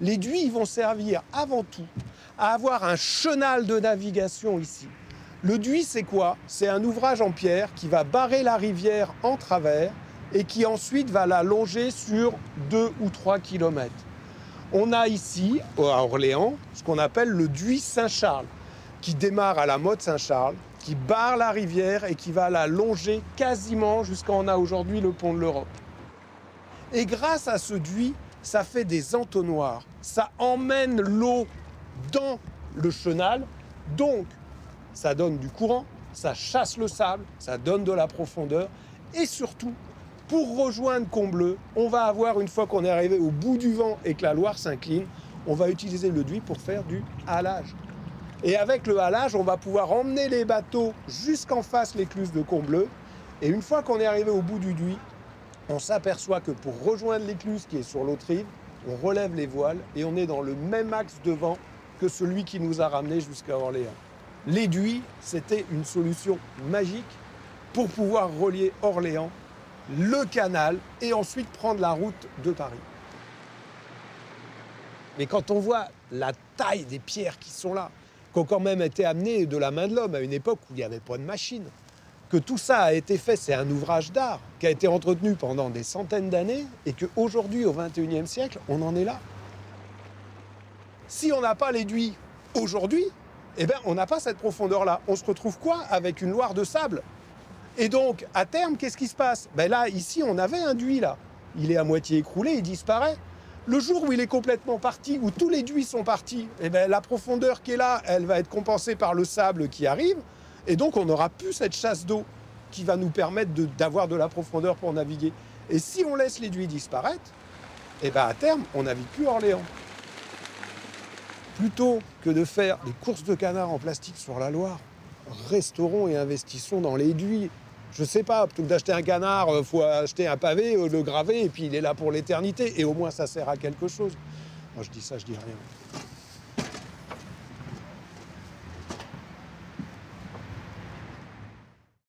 Les duits vont servir avant tout à avoir un chenal de navigation ici. Le duit, c'est quoi? C'est un ouvrage en pierre qui va barrer la rivière en travers et qui ensuite va la longer sur 2 ou 3 kilomètres. On a ici, à Orléans, ce qu'on appelle le duit Saint-Charles, qui démarre à la Motte Saint-Charles, qui barre la rivière et qui va la longer quasiment jusqu'à on a aujourd'hui le pont de l'Europe. Et grâce à ce duit, ça fait des entonnoirs. Ça emmène l'eau dans le chenal, donc ça donne du courant, ça chasse le sable, ça donne de la profondeur. Et surtout, pour rejoindre Combloux, on va avoir, une fois qu'on est arrivé au bout du vent et que la Loire s'incline, on va utiliser le duit pour faire du halage. Et avec le halage, on va pouvoir emmener les bateaux jusqu'en face l'écluse de Combloux. Et une fois qu'on est arrivé au bout du duit, on s'aperçoit que pour rejoindre l'écluse qui est sur l'autre rive, on relève les voiles et on est dans le même axe de vent que celui qui nous a ramenés jusqu'à Orléans. L'éduit, c'était une solution magique pour pouvoir relier Orléans, le canal et ensuite prendre la route de Paris. Mais quand on voit la taille des pierres qui sont là, qui ont quand même été amenées de la main de l'homme à une époque où il n'y avait pas de machine, que tout ça a été fait, c'est un ouvrage d'art qui a été entretenu pendant des centaines d'années et qu'aujourd'hui, au XXIe siècle, on en est là. Si on n'a pas l'éduit aujourd'hui, eh ben, on n'a pas cette profondeur-là. On se retrouve quoi? Avec une Loire de sable. Et donc, à terme, qu'est-ce qui se passe? Ben là, ici, on avait un duit, là. Il est à moitié écroulé, il disparaît. Le jour où il est complètement parti, où tous les duits sont partis, eh ben, la profondeur qui est là, elle va être compensée par le sable qui arrive. Et donc, on n'aura plus cette chasse d'eau qui va nous permettre d'avoir de la profondeur pour naviguer. Et si on laisse l'éduit disparaître, eh ben, à terme, on navigue plus Orléans. Plutôt que de faire des courses de canards en plastique sur la Loire, restaurons et investissons dans l'éduit. Je sais pas, plutôt que d'acheter un canard, il faut acheter un pavé, le graver, et puis il est là pour l'éternité. Et au moins, ça sert à quelque chose. Moi, je dis ça, je dis rien.